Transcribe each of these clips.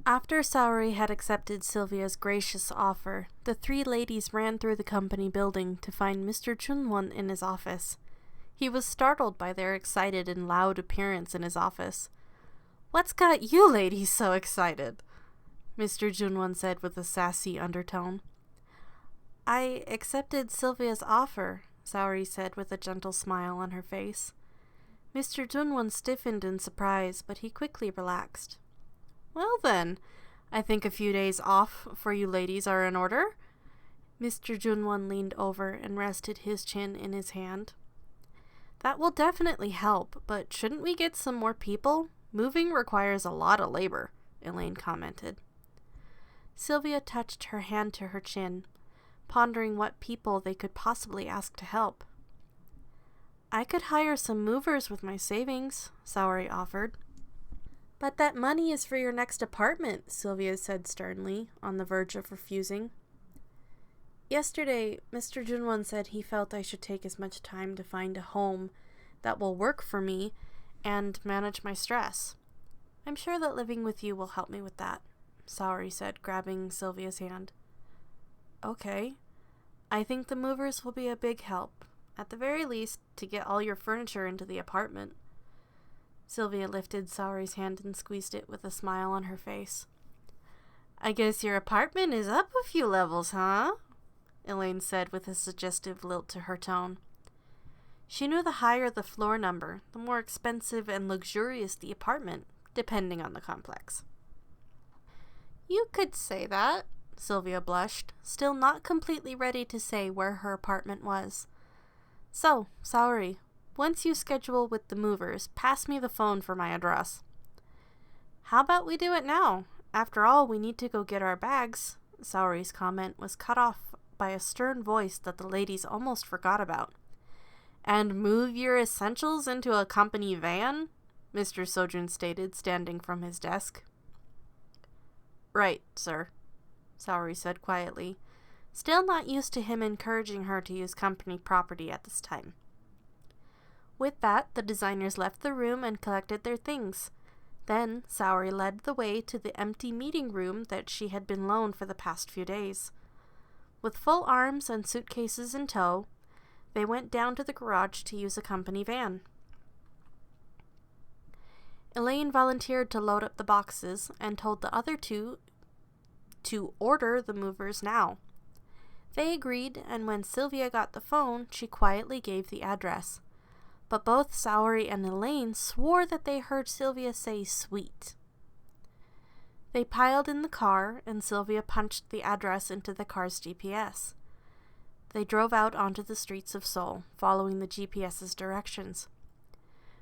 After Saori had accepted Silvia's gracious offer, the three ladies ran through the company building to find Mr. Junwon in his office. He was startled by their excited and loud appearance in his office. "What's got you ladies so excited?" Mr. Junwon said with a sassy undertone. "I accepted Silvia's offer," Saori said with a gentle smile on her face. Mr. Junwon stiffened in surprise, but he quickly relaxed. "Well then, I think a few days off for you ladies are in order." Mr. Junwon leaned over and rested his chin in his hand. "That will definitely help, but shouldn't we get some more people? Moving requires a lot of labor," Elaine commented. Silvia touched her hand to her chin, pondering what people they could possibly ask to help. "I could hire some movers with my savings," Saori offered. "But that money is for your next apartment," Silvia said sternly, on the verge of refusing. "Yesterday, Mr. Junwon said he felt I should take as much time to find a home that will work for me and manage my stress. I'm sure that living with you will help me with that," Saori said, grabbing Silvia's hand. "Okay. I think the movers will be a big help, at the very least, to get all your furniture into the apartment." Silvia lifted Saori's hand and squeezed it with a smile on her face. "I guess your apartment is up a few levels, huh?" Elaine said with a suggestive lilt to her tone. She knew the higher the floor number, the more expensive and luxurious the apartment, depending on the complex. "You could say that," Silvia blushed, still not completely ready to say where her apartment was. "So, Saori, once you schedule with the movers, pass me the phone for my address." "How about we do it now? After all, we need to go get our bags." Saori's comment was cut off by a stern voice that the ladies almost forgot about. "And move your essentials into a company van?" Mr. Sojun stated, standing from his desk. "Right, sir," Saori said quietly, still not used to him encouraging her to use company property at this time. With that, the designers left the room and collected their things. Then, Saori led the way to the empty meeting room that she had been loaned for the past few days. With full arms and suitcases in tow, they went down to the garage to use a company van. Elaine volunteered to load up the boxes and told the other two to order the movers now. They agreed, and when Silvia got the phone, she quietly gave the address. But both Saori and Elaine swore that they heard Silvia say sweet. They piled in the car, and Silvia punched the address into the car's GPS. They drove out onto the streets of Seoul, following the GPS's directions.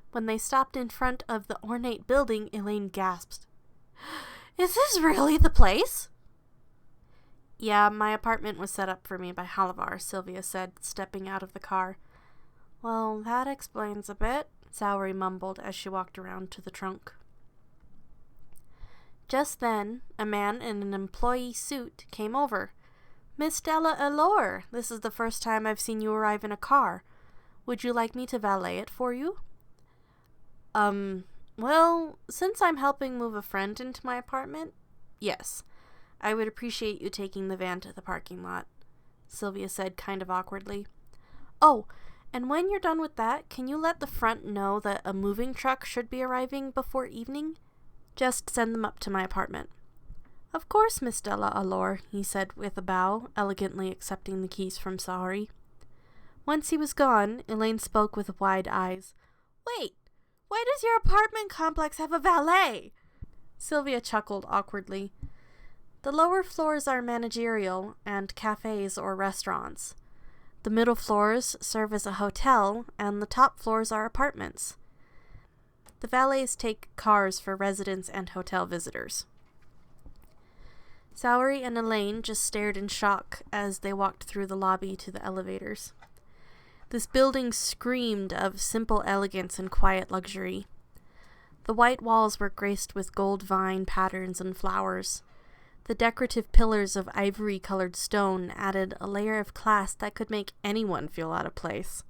When they stopped in front of the ornate building, Elaine gasped. "Is this really the place?" "Yeah, my apartment was set up for me by Halavar," Silvia said, stepping out of the car. "Well, that explains a bit," Saori mumbled as she walked around to the trunk. Just then, a man in an employee suit came over. "Miss Della Allure, this is the first time I've seen you arrive in a car. Would you like me to valet it for you?" Well, since I'm helping move a friend into my apartment, yes. I would appreciate you taking the van to the parking lot," Silvia said kind of awkwardly. "Oh, and when you're done with that, can you let the front know that a moving truck should be arriving before evening? Just send them up to my apartment." "Of course, Miss Della Allure," he said with a bow, elegantly accepting the keys from Saori. Once he was gone, Elaine spoke with wide eyes. "Wait, why does your apartment complex have a valet?" Silvia chuckled awkwardly. "The lower floors are managerial and cafes or restaurants. The middle floors serve as a hotel, and the top floors are apartments. The valets take cars for residents and hotel visitors." Saori and Elaine just stared in shock as they walked through the lobby to the elevators. This building screamed of simple elegance and quiet luxury. The white walls were graced with gold vine patterns and flowers. The decorative pillars of ivory-colored stone added a layer of class that could make anyone feel out of place.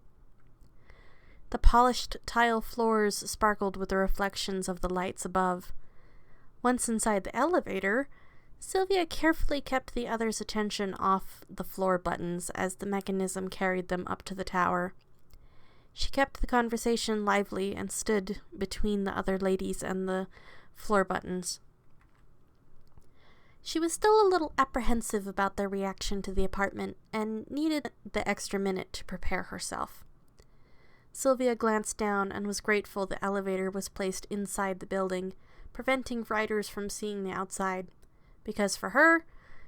The polished tile floors sparkled with the reflections of the lights above. Once inside the elevator, Silvia carefully kept the others' attention off the floor buttons as the mechanism carried them up to the tower. She kept the conversation lively and stood between the other ladies and the floor buttons. She was still a little apprehensive about their reaction to the apartment and needed the extra minute to prepare herself. Silvia glanced down and was grateful the elevator was placed inside the building, preventing riders from seeing the outside, because for her,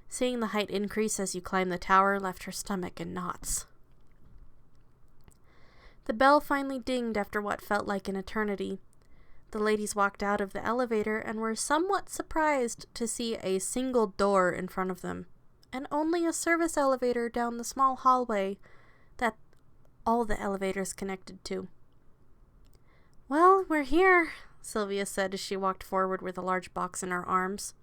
seeing the height increase as you climb the tower left her stomach in knots. The bell finally dinged after what felt like an eternity. The ladies walked out of the elevator and were somewhat surprised to see a single door in front of them, and only a service elevator down the small hallway that all the elevators connected to. "Well, we're here," Silvia said as she walked forward with a large box in her arms.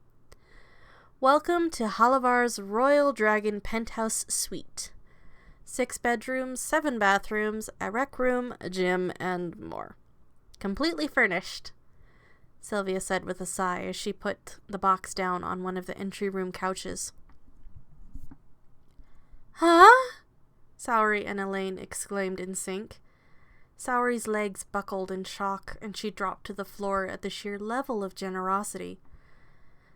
"Welcome to Halavar's Royal Dragon Penthouse Suite. 6 bedrooms, 7 bathrooms, a rec room, a gym, and more. Completely furnished," Silvia said with a sigh as she put the box down on one of the entry room couches. "Huh?" Saori and Elaine exclaimed in sync. Saori's legs buckled in shock, and she dropped to the floor at the sheer level of generosity.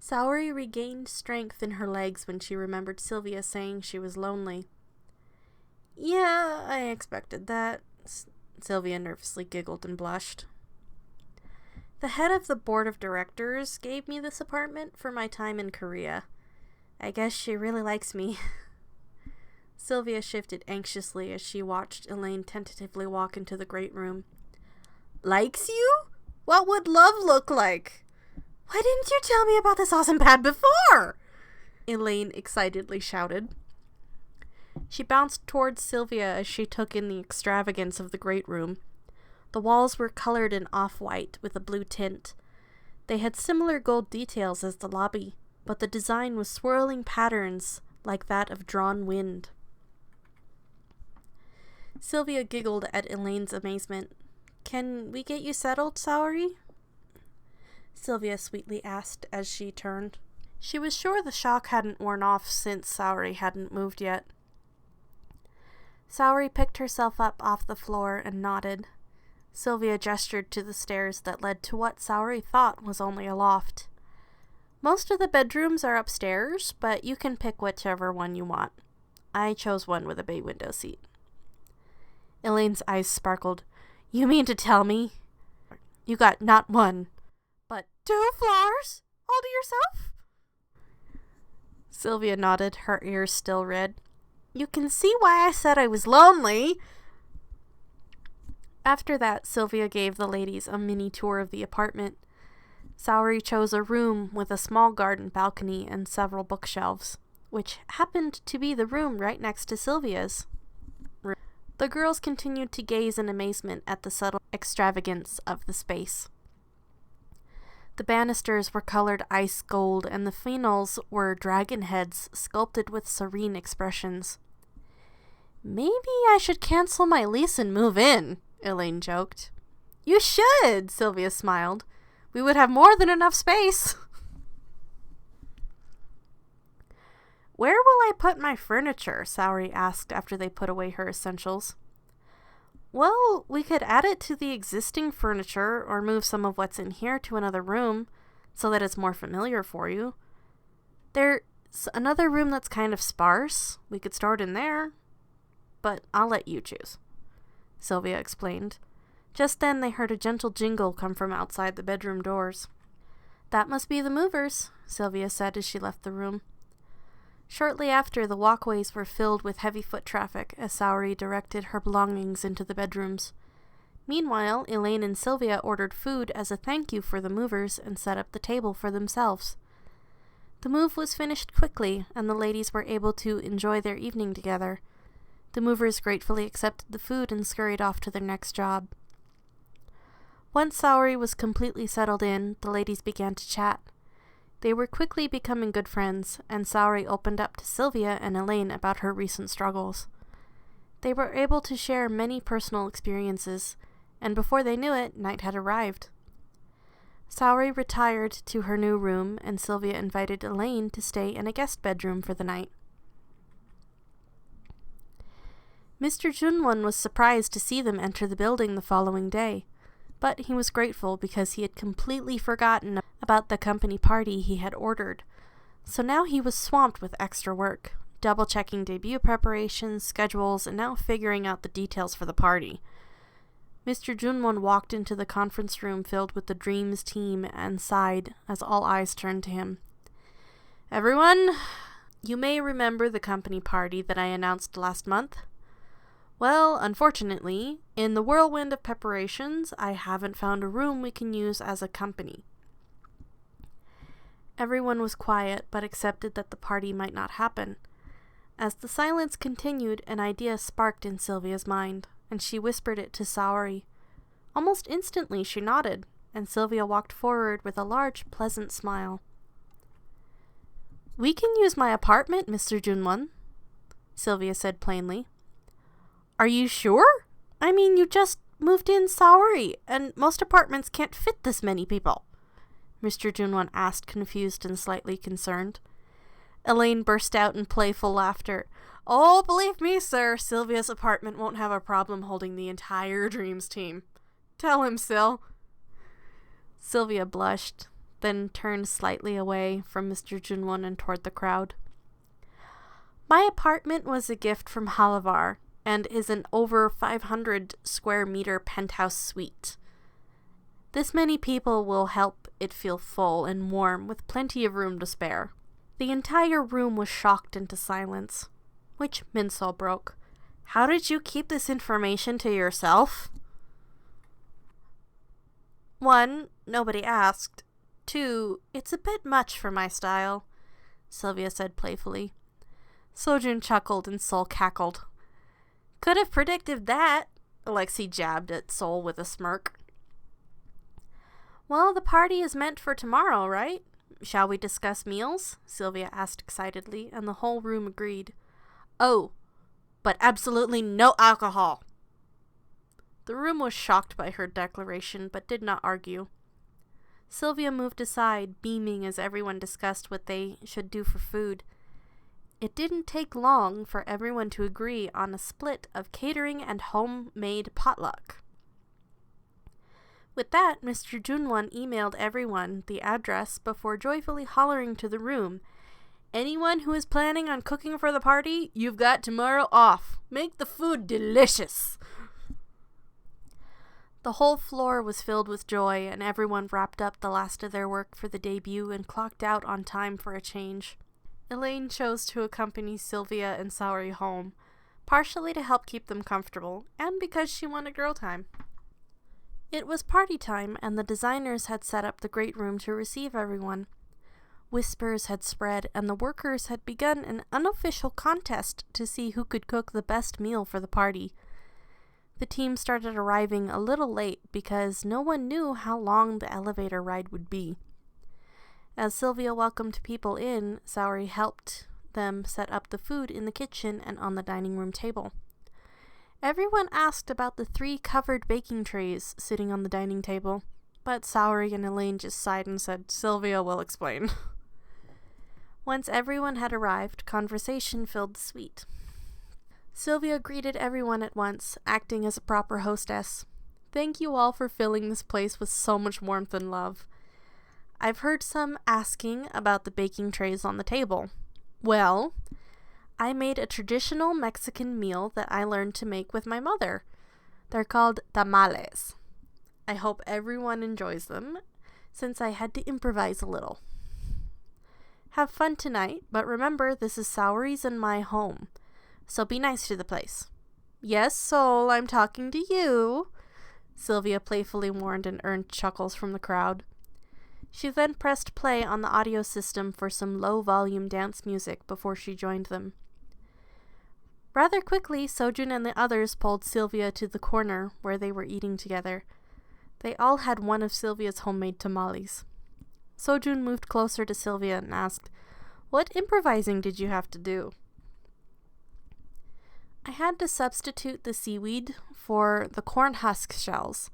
Saori regained strength in her legs when she remembered Silvia saying she was lonely. "Yeah, I expected that," Silvia nervously giggled and blushed. "The head of the board of directors gave me this apartment for my time in Korea. I guess she really likes me." Silvia shifted anxiously as she watched Elaine tentatively walk into the great room. "Likes you? What would love look like? Why didn't you tell me about this awesome pad before?" Elaine excitedly shouted. She bounced towards Silvia as she took in the extravagance of the great room. The walls were colored in off-white with a blue tint. They had similar gold details as the lobby, but the design was swirling patterns like that of drawn wind. Silvia giggled at Elaine's amazement. "Can we get you settled, Saori?" Silvia sweetly asked as she turned. She was sure the shock hadn't worn off since Saori hadn't moved yet. Saori picked herself up off the floor and nodded. Silvia gestured to the stairs that led to what Saori thought was only a loft. "Most of the bedrooms are upstairs, but you can pick whichever one you want. I chose one with a bay window seat." Elaine's eyes sparkled. "You mean to tell me you got not 1, but 2 floors all to yourself?" Silvia nodded, her ears still red. "You can see why I said I was lonely." After that, Silvia gave the ladies a mini tour of the apartment. Saori chose a room with a small garden balcony and several bookshelves, which happened to be the room right next to Silvia's. The girls continued to gaze in amazement at the subtle extravagance of the space. The banisters were colored ice gold, and the phenals were dragon heads sculpted with serene expressions. "Maybe I should cancel my lease and move in," Elaine joked. "You should," Silvia smiled. "We would have more than enough space." "Where will I put my furniture?" Saori asked after they put away her essentials. "Well, we could add it to the existing furniture or move some of what's in here to another room so that it's more familiar for you. There's another room that's kind of sparse. We could start in there, but I'll let you choose," Silvia explained. Just then they heard a gentle jingle come from outside the bedroom doors. "That must be the movers," Silvia said as she left the room. Shortly after, the walkways were filled with heavy foot traffic as Saori directed her belongings into the bedrooms. Meanwhile, Elaine and Silvia ordered food as a thank you for the movers and set up the table for themselves. The move was finished quickly, and the ladies were able to enjoy their evening together. The movers gratefully accepted the food and scurried off to their next job. Once Saori was completely settled in, the ladies began to chat. They were quickly becoming good friends, and Saori opened up to Silvia and Elaine about her recent struggles. They were able to share many personal experiences, and before they knew it, night had arrived. Saori retired to her new room, and Silvia invited Elaine to stay in a guest bedroom for the night. Mr. Junwon was surprised to see them enter the building the following day, but he was grateful because he had completely forgotten about the company party he had ordered. So now he was swamped with extra work, double-checking debut preparations, schedules, and now figuring out the details for the party. Mr. Junwon walked into the conference room filled with the Dreams team and sighed as all eyes turned to him. "Everyone, you may remember the company party that I announced last month. Well, unfortunately, in the whirlwind of preparations, I haven't found a room we can use as a company." Everyone was quiet, but accepted that the party might not happen. As the silence continued, an idea sparked in Silvia's mind, and she whispered it to Saori. Almost instantly she nodded, and Silvia walked forward with a large, pleasant smile. "We can use my apartment, Mr. Junwon," Silvia said plainly. "Are you sure? I mean, you just moved in, Saori, and most apartments can't fit this many people," Mr. Junwon asked, confused and slightly concerned. Elaine burst out in playful laughter. "Oh, believe me, sir, Silvia's apartment won't have a problem holding the entire Dreams team. Tell him, Sil." Silvia blushed, then turned slightly away from Mr. Junwon and toward the crowd. "My apartment was a gift from Halavar and is an over 500 square meter penthouse suite. This many people will help it feel full and warm with plenty of room to spare." The entire room was shocked into silence, which Minsol broke. "How did you keep this information to yourself?" "1, nobody asked. 2, it's a bit much for my style," Silvia said playfully. Sojun chuckled and Sol cackled. "Could have predicted that," Alexei jabbed at Sol with a smirk. "Well, the party is meant for tomorrow, right? Shall we discuss meals?" Silvia asked excitedly, and the whole room agreed. "Oh, but absolutely no alcohol!" The room was shocked by her declaration, but did not argue. Silvia moved aside, beaming as everyone discussed what they should do for food. It didn't take long for everyone to agree on a split of catering and homemade potluck. With that, Mr. Junwon emailed everyone the address before joyfully hollering to the room, "Anyone who is planning on cooking for the party, you've got tomorrow off. Make the food delicious." The whole floor was filled with joy, and everyone wrapped up the last of their work for the debut and clocked out on time for a change. Elaine chose to accompany Silvia and Saori home, partially to help keep them comfortable, and because she wanted girl time. It was party time, and the designers had set up the great room to receive everyone. Whispers had spread, and the workers had begun an unofficial contest to see who could cook the best meal for the party. The team started arriving a little late because no one knew how long the elevator ride would be. As Silvia welcomed people in, Saori helped them set up the food in the kitchen and on the dining room table. Everyone asked about the 3 covered baking trays sitting on the dining table, but Saori and Elaine just sighed and said, "Silvia will explain." Once everyone had arrived, conversation filled the suite. Silvia greeted everyone at once, acting as a proper hostess. "Thank you all for filling this place with so much warmth and love. I've heard some asking about the baking trays on the table. Well, I made a traditional Mexican meal that I learned to make with my mother. They're called tamales. I hope everyone enjoys them, since I had to improvise a little. Have fun tonight, but remember this is Saori's and my home, so be nice to the place." "Yes, Sol, I'm talking to you," Silvia playfully warned and earned chuckles from the crowd. She then pressed play on the audio system for some low-volume dance music before she joined them. Rather quickly, Sojun and the others pulled Silvia to the corner where they were eating together. They all had one of Silvia's homemade tamales. Sojun moved closer to Silvia and asked, "What improvising did you have to do?" "I had to substitute the seaweed for the corn husk shells,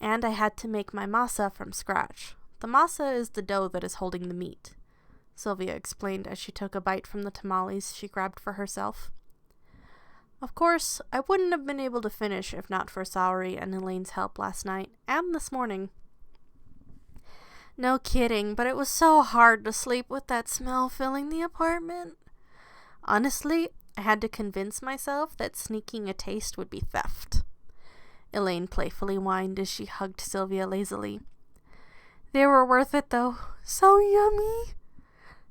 and I had to make my masa from scratch," The masa is the dough that is holding the meat, Silvia explained as she took a bite from the tamales she grabbed for herself. Of course, I wouldn't have been able to finish if not for Saori and Elaine's help last night, and this morning. No kidding, but it was so hard to sleep with that smell filling the apartment. Honestly, I had to convince myself that sneaking a taste would be theft. Elaine playfully whined as she hugged Silvia lazily. They were worth it, though. So yummy,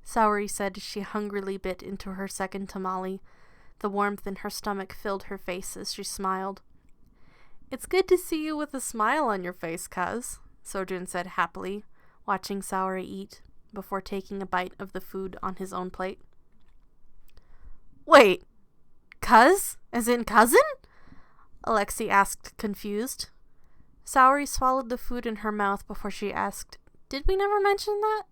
Saori said as she hungrily bit into her second tamale. The warmth in her stomach filled her face as she smiled. It's good to see you with a smile on your face, cuz, Sojun said happily, watching Saori eat, before taking a bite of the food on his own plate. Wait, cuz? As in cousin? Alexei asked, confused. Saori swallowed the food in her mouth before she asked, Did we never mention that?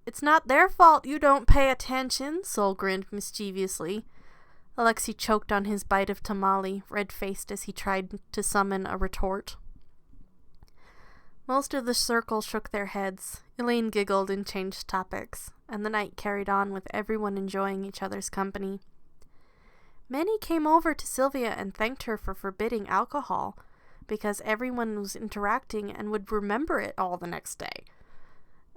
It's not their fault you don't pay attention, Sol grinned mischievously. Alexei choked on his bite of tamale, red-faced as he tried to summon a retort. Most of the circle shook their heads. Elaine giggled and changed topics, and the night carried on with everyone enjoying each other's company. Many came over to Silvia and thanked her for forbidding alcohol, because everyone was interacting and would remember it all the next day.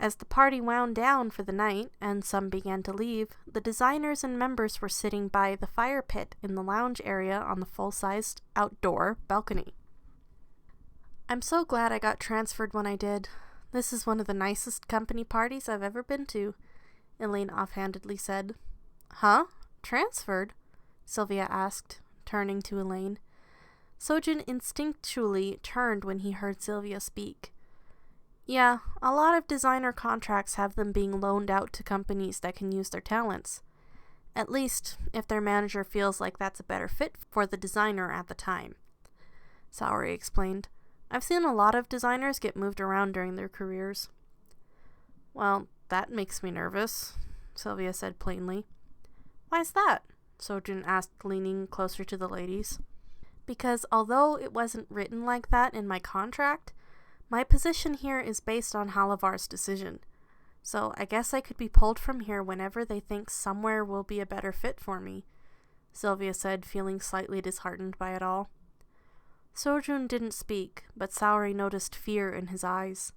As the party wound down for the night, and some began to leave, the designers and members were sitting by the fire pit in the lounge area on the full-sized outdoor balcony. I'm so glad I got transferred when I did. This is one of the nicest company parties I've ever been to, Elaine offhandedly said. Huh? Transferred? Silvia asked, turning to Elaine. Sojun instinctually turned when he heard Silvia speak. Yeah, a lot of designer contracts have them being loaned out to companies that can use their talents. At least, if their manager feels like that's a better fit for the designer at the time. Saori explained. I've seen a lot of designers get moved around during their careers. Well, that makes me nervous, Silvia said plainly. Why's that? Sojun asked, leaning closer to the ladies. Because although it wasn't written like that in my contract, my position here is based on Halavar's decision, so I guess I could be pulled from here whenever they think somewhere will be a better fit for me, Silvia said, feeling slightly disheartened by it all. Sojun didn't speak, but Saori noticed fear in his eyes.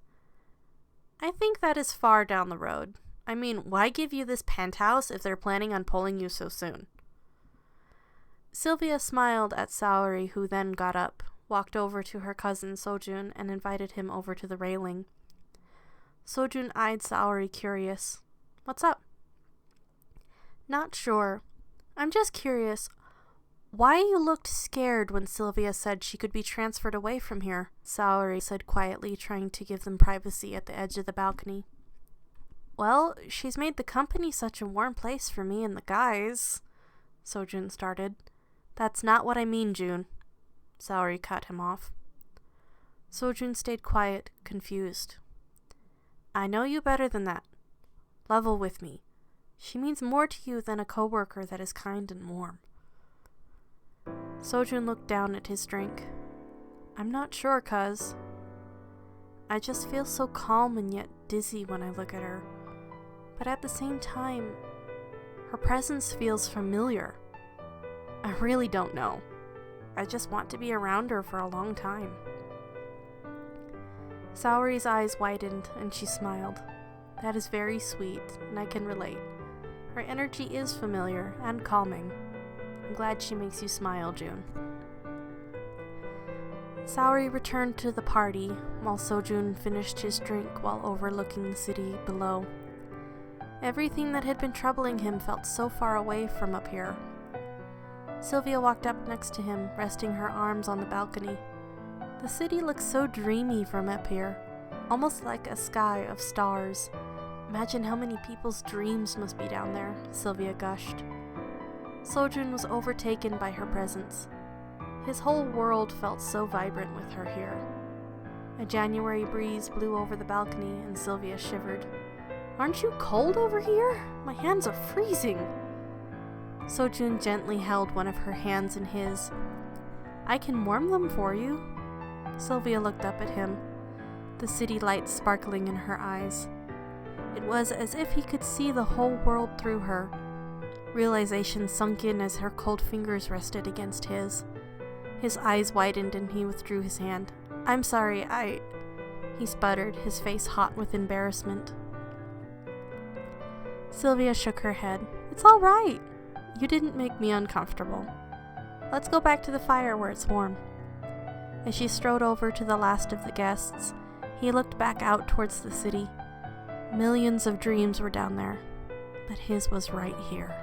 I think that is far down the road. I mean, why give you this penthouse if they're planning on pulling you so soon? Silvia smiled at Saori, who then got up, walked over to her cousin Sojun, and invited him over to the railing. Sojun eyed Saori, curious. What's up? Not sure. I'm just curious. Why you looked scared when Silvia said she could be transferred away from here, Saori said quietly, trying to give them privacy at the edge of the balcony. Well, she's made the company such a warm place for me and the guys, Sojun started. That's not what I mean, June. Saori cut him off. Sojun stayed quiet, confused. I know you better than that. Level with me. She means more to you than a coworker that is kind and warm. Sojun looked down at his drink. I'm not sure, cuz. I just feel so calm and yet dizzy when I look at her. But at the same time, her presence feels familiar. I really don't know. I just want to be around her for a long time. Saori's eyes widened and she smiled. That is very sweet, and I can relate. Her energy is familiar and calming. I'm glad she makes you smile, June. Saori returned to the party while Sojun finished his drink while overlooking the city below. Everything that had been troubling him felt so far away from up here. Silvia walked up next to him, resting her arms on the balcony. The city looks so dreamy from up here, almost like a sky of stars. Imagine how many people's dreams must be down there, Silvia gushed. Sojun was overtaken by her presence. His whole world felt so vibrant with her here. A January breeze blew over the balcony and Silvia shivered. Aren't you cold over here? My hands are freezing. Sojun gently held one of her hands in his. I can warm them for you. Silvia looked up at him. the city lights sparkling in her eyes. It was as if he could see the whole world through her. Realization sunk in as her cold fingers rested against his. His eyes widened and he withdrew his hand. "I'm sorry, He sputtered, his face hot with embarrassment. Silvia shook her head. "It's all right. You didn't make me uncomfortable. Let's go back to the fire where it's warm." As she strode over to the last of the guests, he looked back out towards the city. Millions of dreams were down there, but his was right here.